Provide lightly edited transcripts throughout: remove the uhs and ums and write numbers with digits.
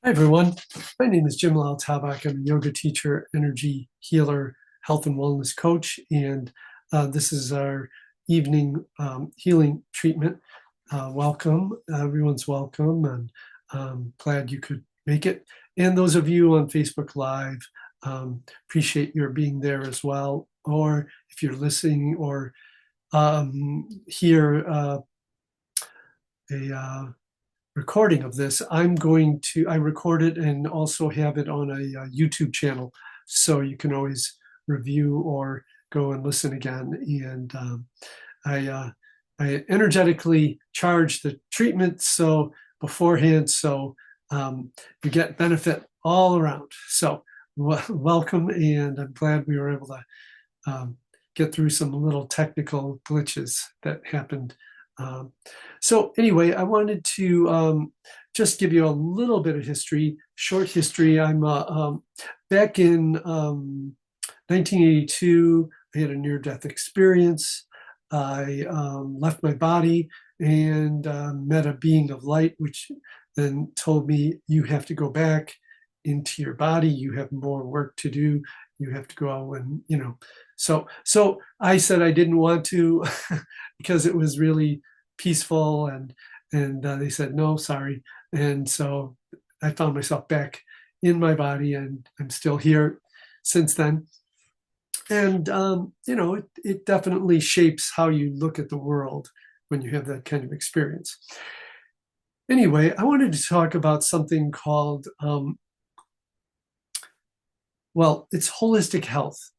Hi, everyone. My name is Jim Lal-Tabak. I'm a yoga teacher, energy healer, health and wellness coach, and this is our evening healing treatment. Welcome. Everyone's welcome, and glad you could make it. And those of you on Facebook Live, appreciate your being there as well. Or if you're listening or hear a recording of this, I record it and also have it on a YouTube channel. So you can always review or go and listen again. And I energetically charge the treatment so beforehand, so you get benefit all around. So welcome, and I'm glad we were able to get through some little technical glitches that happened. So anyway, I wanted to just give you a little bit of history, short history. I'm back in 1982. I had a near-death experience. I left my body and met a being of light, which then told me, you have to go back into your body. You have more work to do. You have to go and, so I said I didn't want to because it was really peaceful, and they said no, sorry. And so I found myself back in my body, and I'm still here since then. And it definitely shapes how you look at the world when you have that kind of experience. Anyway, I wanted to talk about something called it's holistic health.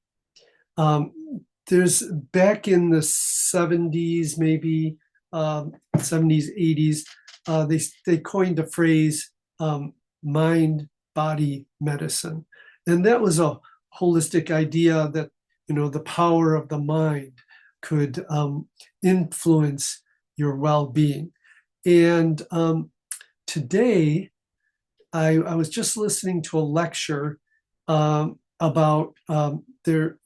There's back in the 70s, maybe 70s, 80s, they coined the phrase mind body medicine. And that was a holistic idea that, the power of the mind could influence your well-being. And today, I was just listening to a lecture about their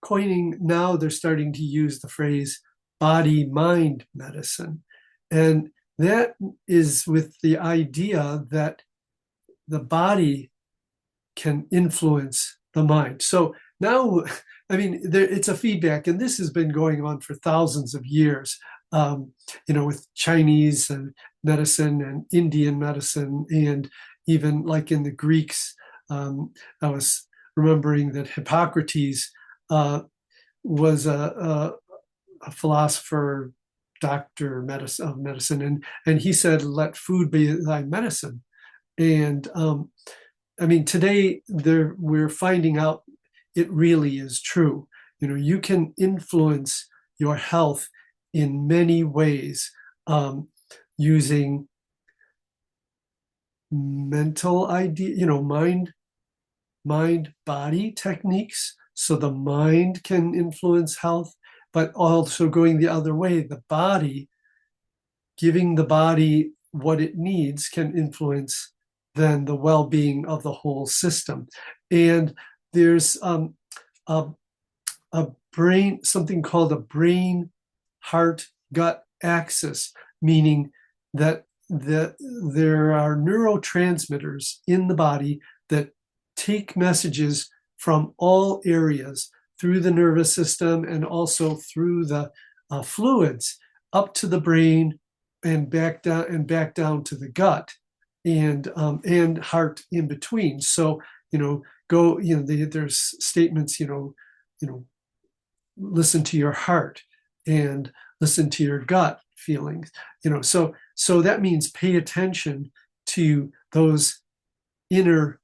coining. Now they're starting to use the phrase body mind medicine, and that is with the idea that the body can influence the mind. So now, it's a feedback, and this has been going on for thousands of years, with Chinese and medicine and Indian medicine, and even like in the Greeks. I was remembering that Hippocrates was a philosopher, doctor of medicine, and he said, "Let food be thy medicine." And today we're finding out it really is true. You can influence your health in many ways, using mental idea, mind body techniques, so the mind can influence health, but also going the other way, the body, giving the body what it needs, can influence then the well-being of the whole system. And there's a brain, something called a brain heart gut axis, meaning that there are neurotransmitters in the body that take messages from all areas through the nervous system and also through the fluids up to the brain and back down to the gut and heart in between. So there's statements, listen to your heart and listen to your gut feelings. So that means pay attention to those inner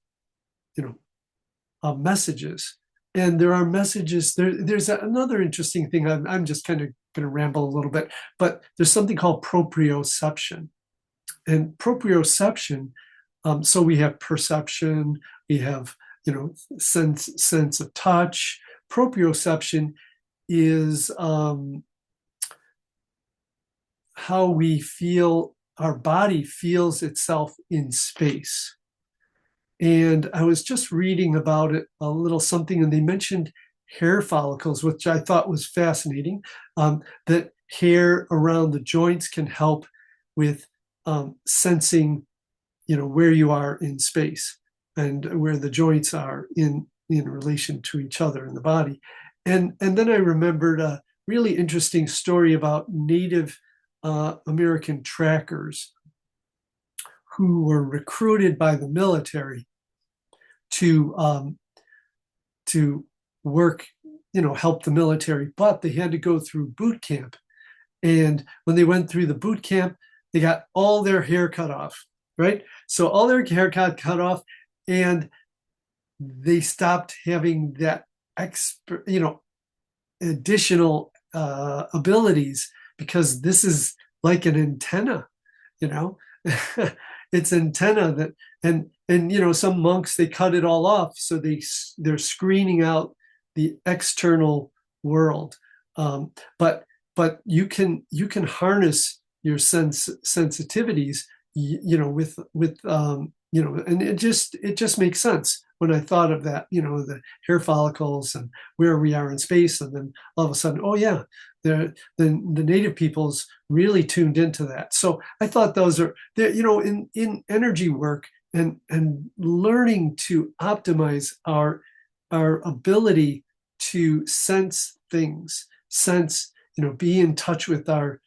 messages. And there are messages. There's another interesting thing. I'm just kind of going to ramble a little bit, but there's something called proprioception. And proprioception, so we have perception, we have sense of touch. Proprioception is how we feel, our body feels itself in space. And I was just reading about it a little something, and they mentioned hair follicles, which I thought was fascinating, that hair around the joints can help with sensing, where you are in space and where the joints are in relation to each other in the body. And then I remembered a really interesting story about Native American trackers who were recruited by the military to work, help the military, but they had to go through boot camp. And when they went through the boot camp, they got all their hair cut off, right? So all their hair got cut off, and they stopped having that additional abilities, because this is like an antenna, you know. It's antenna that, and some monks, they cut it all off, so they're screening out the external world. But you can harness your sensitivities, with and it just makes sense when I thought of that, the hair follicles and where we are in space, and then all of a sudden, oh yeah, the native peoples really tuned into that. So I thought those are, in energy work and learning to optimize our ability to sense things, be in touch with our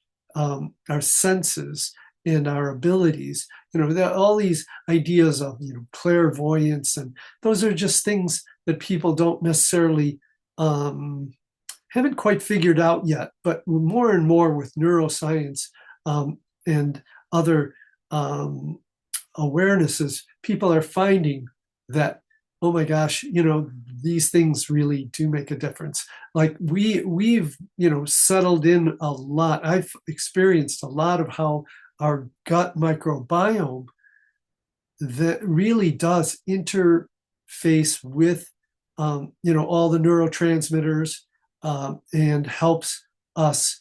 senses and our abilities. All these ideas of clairvoyance, and those are just things that people don't necessarily haven't quite figured out yet. But more and more with neuroscience and other awarenesses, people are finding that, oh my gosh, these things really do make a difference. Like we've settled in a lot. I've experienced a lot of how our gut microbiome that really does interface with all the neurotransmitters, and helps us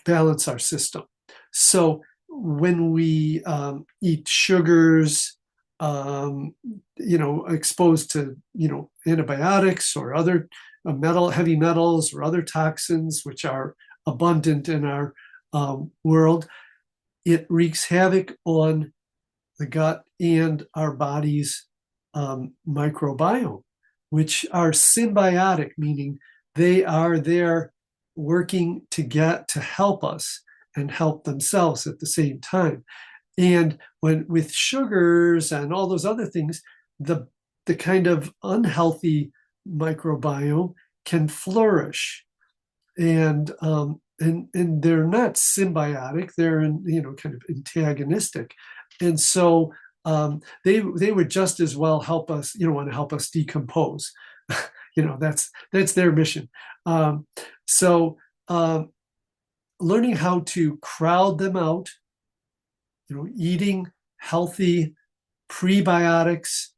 balance our system. So when we eat sugars, exposed to antibiotics or other heavy metals or other toxins which are abundant in our world, it wreaks havoc on the gut and our body's microbiome, which are symbiotic, meaning they are there working to help us and help themselves at the same time. And when with sugars and all those other things, the kind of unhealthy microbiome can flourish, and they're not symbiotic; they're kind of antagonistic, and so they would just as well help us, want to help us decompose. That's their mission. So learning how to crowd them out, eating healthy prebiotics,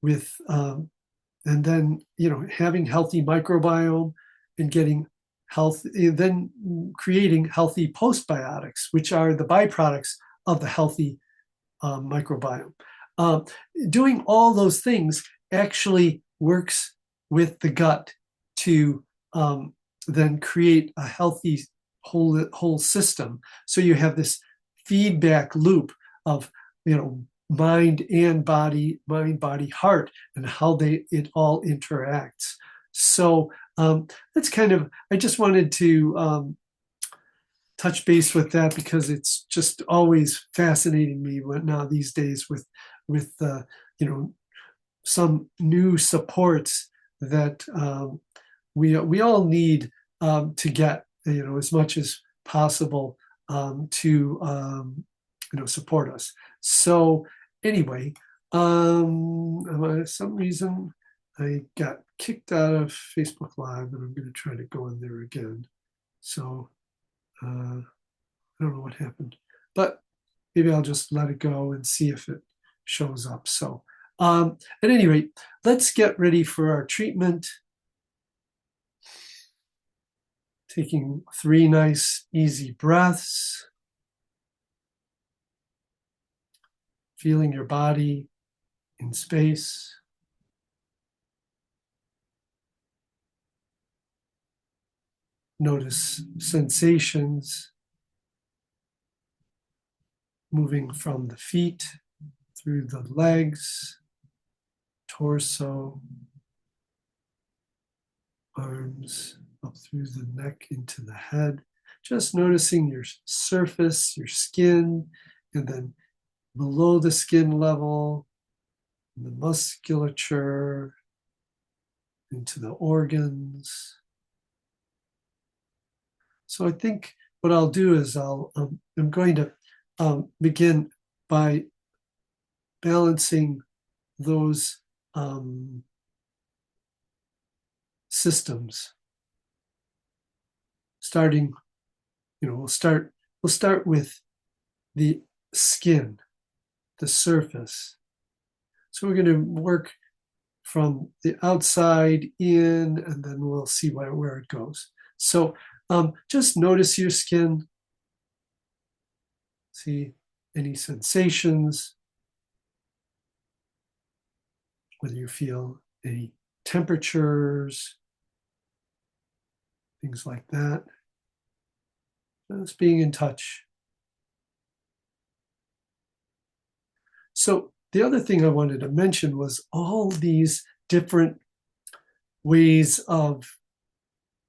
with and then having healthy microbiome and getting health, and then creating healthy postbiotics, which are the byproducts of the healthy microbiome. Doing all those things actually works with the gut to then create a healthy whole system. So you have this feedback loop of mind and body, heart, and how it all interacts. So that's kind of, I just wanted to touch base with that, because it's just always fascinating me now these days with some new supports that we all need to get as much as possible to support us. So anyway, for some reason I got kicked out of Facebook Live, and I'm going to try to go in there again. So I don't know what happened, but maybe I'll just let it go and see if it shows up. So at any rate, let's get ready for our treatment. Taking 3 nice, easy breaths. Feeling your body in space. Notice sensations moving from the feet through the legs, torso, arms, up through the neck into the head. Just noticing your surface, your skin, and then below the skin level, the musculature, into the organs. So I think what I'll do is I'm going to begin by balancing those systems. Starting, we'll start with the skin, the surface. So we're going to work from the outside in, and then we'll see where it goes. So just notice your skin. See any sensations, whether you feel any temperatures, things like that. Just being in touch. So the other thing I wanted to mention was all these different ways of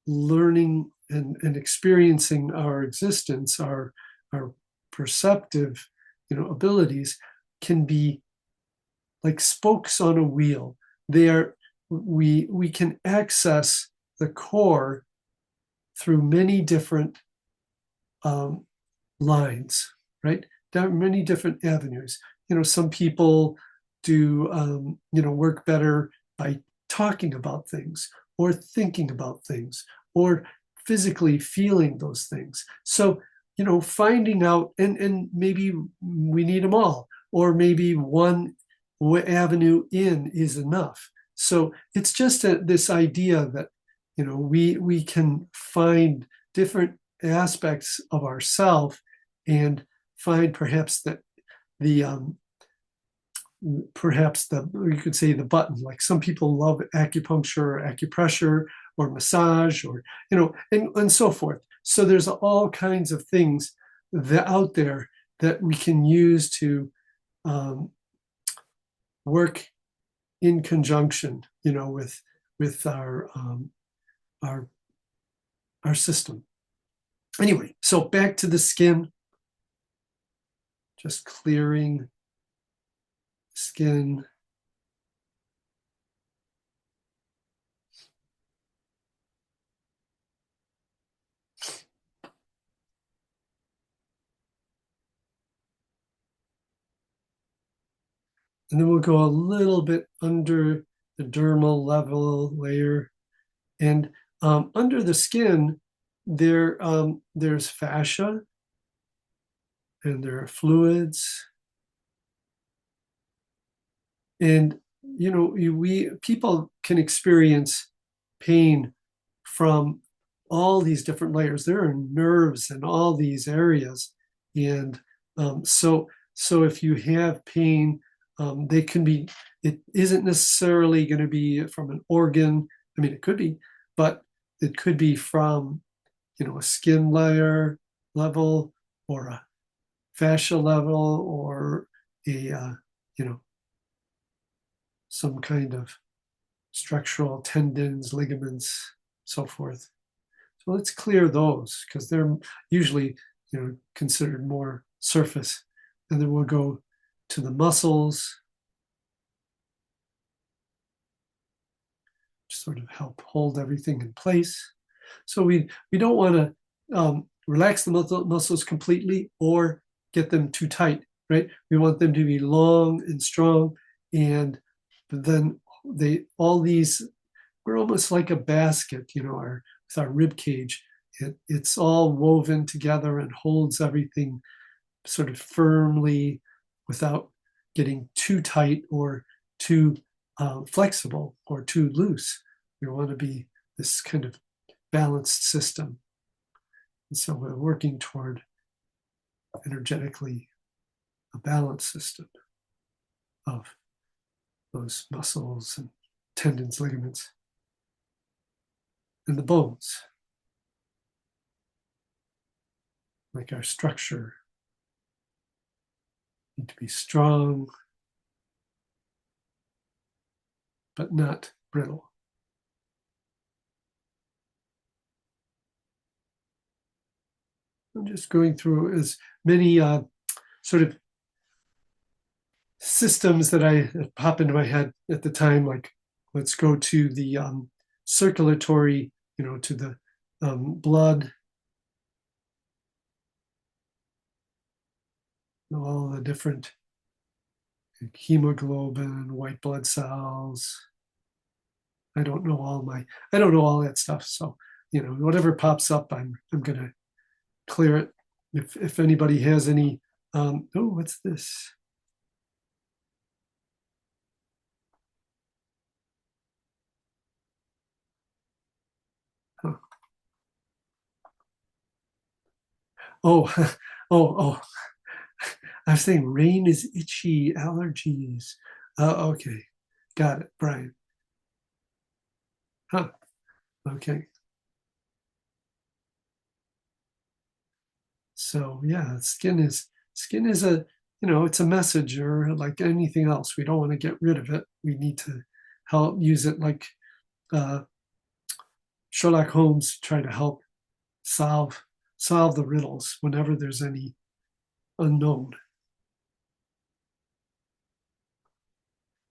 learning and experiencing our existence, our perceptive, abilities can be like spokes on a wheel. We can access the core through many different lines, right? There are many different avenues. Some people do, work better by talking about things or thinking about things or physically feeling those things. So, finding out, and maybe we need them all, or maybe one avenue in is enough. So it's just this idea that, we can find different aspects of ourself and find perhaps that you could say the button. Like some people love acupuncture or acupressure or massage or and so forth. So there's all kinds of things out there that we can use to work in conjunction, with our system. Anyway, so back to the skin, just clearing skin. And then we'll go a little bit under the dermal level layer. And under the skin, there's fascia and there are fluids. And, people can experience pain from all these different layers. There are nerves in all these areas. And so if you have pain, it isn't necessarily going to be from an organ. I mean, it could be, but it could be from, a skin layer level or a fascia level or a, some kind of structural tendons, ligaments, so forth. So let's clear those because they're usually, considered more surface. And then we'll go to the muscles, to sort of help hold everything in place. So we don't want to relax the muscles completely or get them too tight, right? We want them to be long and strong, and then we're almost like a basket, with our rib cage. It's all woven together and holds everything sort of firmly without getting too tight or too flexible or too loose. We want to be this kind of balanced system. And so we're working toward energetically a balanced system of those muscles and tendons, ligaments, and the bones, like our structure. Need to be strong, but not brittle. I'm just going through as many sort of systems that pop into my head at the time, like let's go to the circulatory, to the blood, all the different hemoglobin, white blood cells. I don't know all that stuff. So, whatever pops up, I'm gonna clear it. If anybody has any, oh, what's this? Huh. Oh, oh, I was saying rain is itchy, allergies. Okay, got it, Brian. Huh. Okay. So yeah, skin is a it's a messenger like anything else. We don't want to get rid of it. We need to help use it like uh, Sherlock Holmes try to help solve solve the riddles whenever there's any unknown.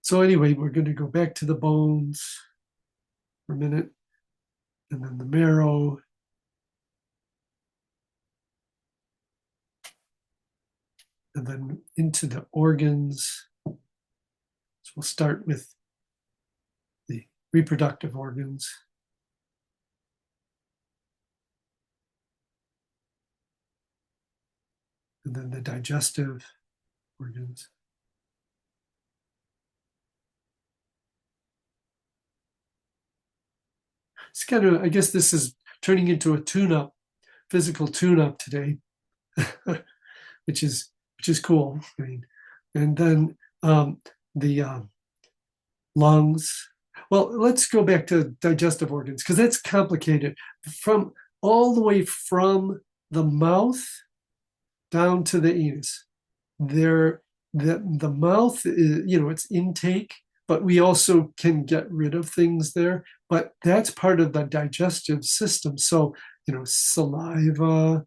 So anyway, we're going to go back to the bones for a minute, and then the marrow, and then into the organs. So we'll start with the reproductive organs. And then the digestive organs. It's kind of, I guess this is turning into a tune-up, physical tune-up today, which is cool. I mean, and then the lungs. Well, let's go back to digestive organs because that's complicated. From all the way from the mouth down to the anus, there the mouth is, it's intake, but we also can get rid of things there. But that's part of the digestive system. So, saliva,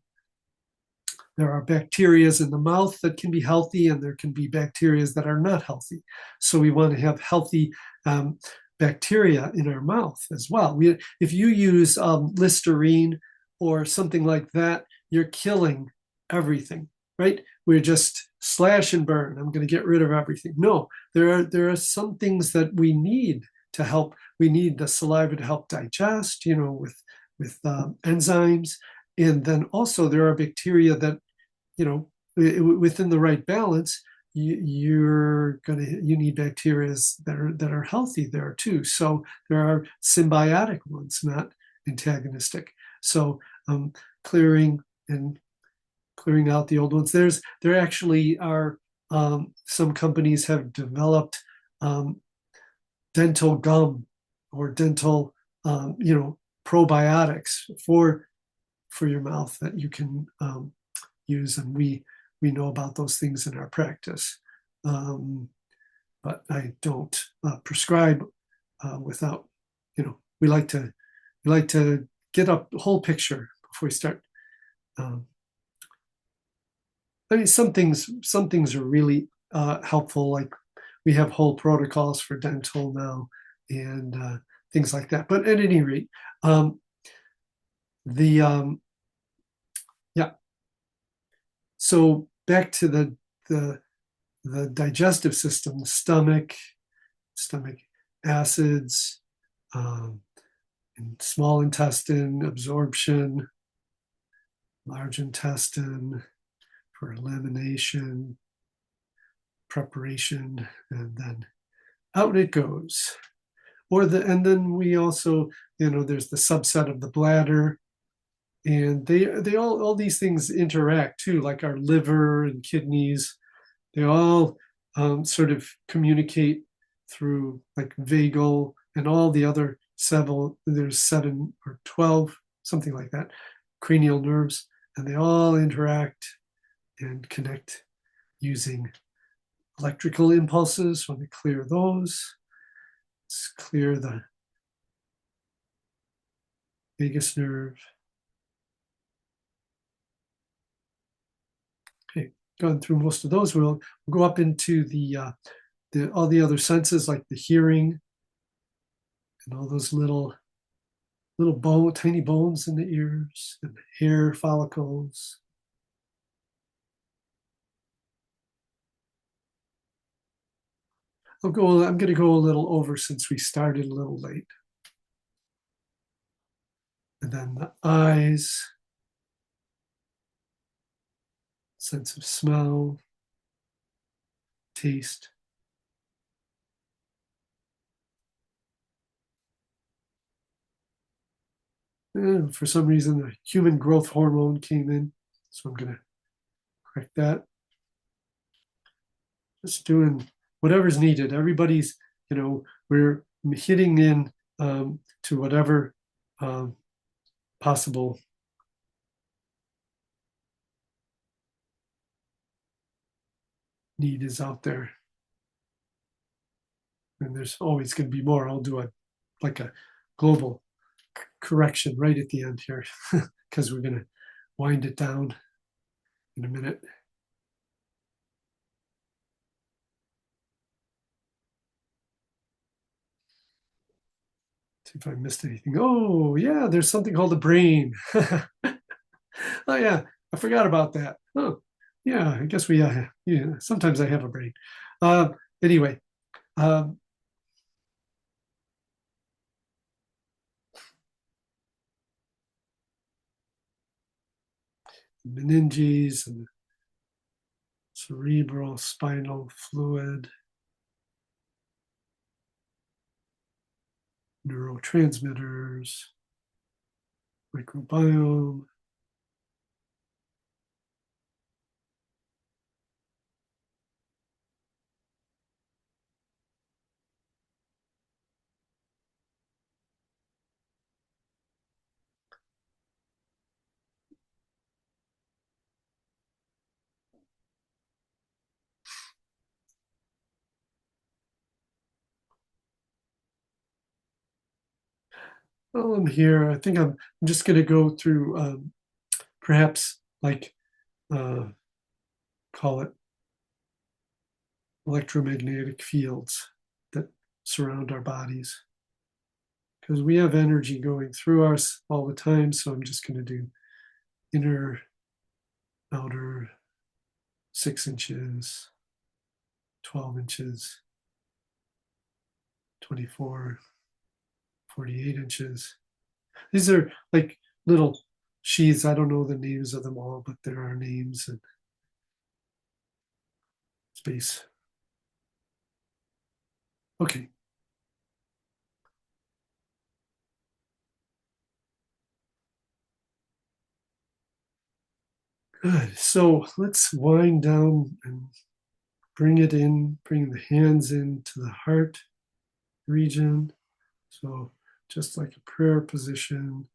there are bacteria in the mouth that can be healthy, and there can be bacteria that are not healthy. So we want to have healthy bacteria in our mouth as well. If you use Listerine or something like that, you're killing everything, right? We're just slash and burn. I'm going to get rid of everything. No, there are some things that we need to help. We need the saliva to help digest, with enzymes, and then also there are bacteria that, within the right balance, you need bacteria that are healthy there too. So there are symbiotic ones, not antagonistic. So clearing out the old ones. There actually are some companies have developed dental gum or dental probiotics for your mouth that you can use, and we know about those things in our practice. But I don't prescribe without, we like to get a whole picture before we start. I mean, some things are really helpful, like we have whole protocols for dental now and things like that. But at any rate, the yeah. So back to the digestive system, the stomach acids, and small intestine absorption, large intestine for elimination, preparation, and then out it goes. And then we also, there's the subset of the bladder, and they all these things interact too, like our liver and kidneys. They all sort of communicate through like vagal and all the other there's 7 or 12, something like that, cranial nerves, and they all interact and connect using electrical impulses. Want to clear those. Let's clear the vagus nerve. Okay, gone through most of those. We'll go up into all the other senses, like the hearing and all those little tiny bones in the ears and the hair follicles. I'm going to go a little over since we started a little late. And then the eyes, sense of smell, taste. And for some reason, the human growth hormone came in, so I'm going to correct that. Just doing whatever's needed. Everybody's, we're hitting in to whatever possible need is out there. And there's always going to be more. I'll do a global correction right at the end here because we're going to wind it down in a minute. See if I missed anything. Oh, yeah, there's something called the brain. Oh, yeah, I forgot about that. Oh, yeah, I guess sometimes I have a brain. Anyway, meninges and cerebral spinal fluid, neurotransmitters, microbiome, well, I'm here. I think I'm just going to go through perhaps call it electromagnetic fields that surround our bodies. Because we have energy going through us all the time. So I'm just going to do inner, outer, 6 inches, 12 inches, 24, 48 inches. These are like little sheaths. I don't know the names of them all, but there are names and space. Okay. Good. So let's wind down and bring it in, bring the hands into the heart region. So just like a prayer position.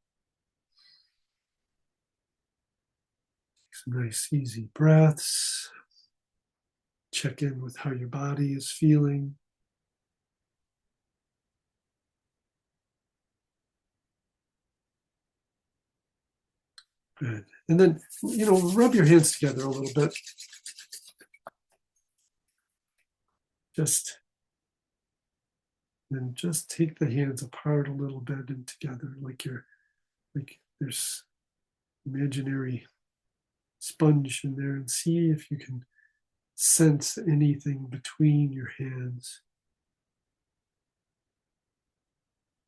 Some nice, easy breaths. Check in with how your body is feeling. Good. And then, rub your hands together a little bit. Just take the hands apart a little bit and together, like there's imaginary sponge in there, and see if you can sense anything between your hands.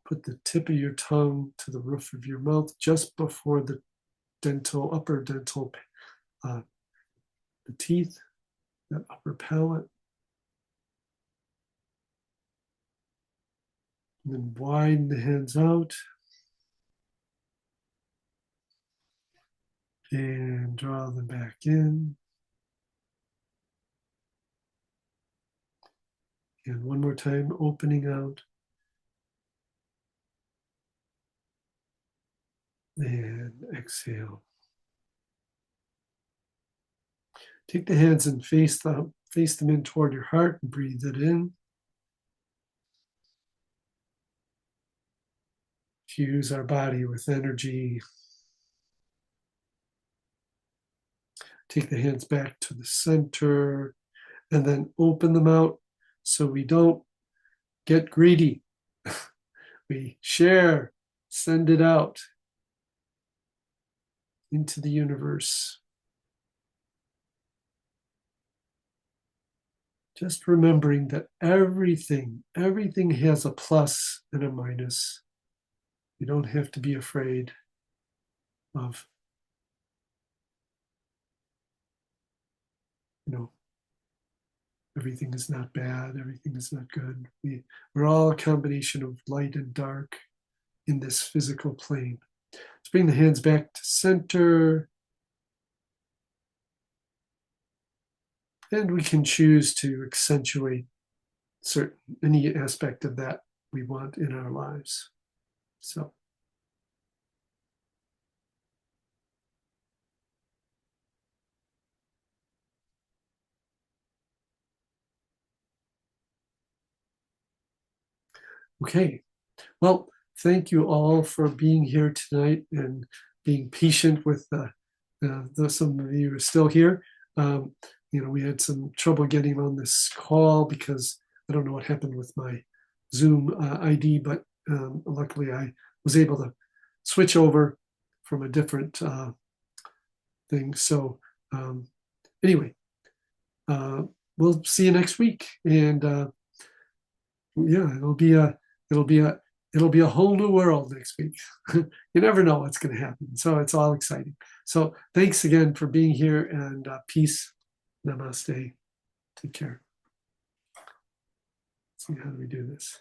Put the tip of your tongue to the roof of your mouth just before the upper dental, the teeth, that upper palate. And then widen the hands out. And draw them back in. And one more time, opening out. And exhale. Take the hands and face face them in toward your heart and breathe it in. Fuse our body with energy. Take the hands back to the center and then open them out so we don't get greedy. We share, send it out into the universe. Just remembering that everything has a plus and a minus. You don't have to be afraid of, everything is not bad, everything is not good. We're all a combination of light and dark in this physical plane. Let's bring the hands back to center. And we can choose to accentuate any aspect of that we want in our lives. So. Okay, well, thank you all for being here tonight and being patient with some of you are still here. We had some trouble getting on this call because I don't know what happened with my Zoom ID, but luckily I was able to switch over from a different thing. So anyway, we'll see you next week, and yeah, it'll be a whole new world next week. You never know what's going to happen, so it's all exciting. So thanks again for being here, and peace. Namaste. Take care. Let's see, how do we do this?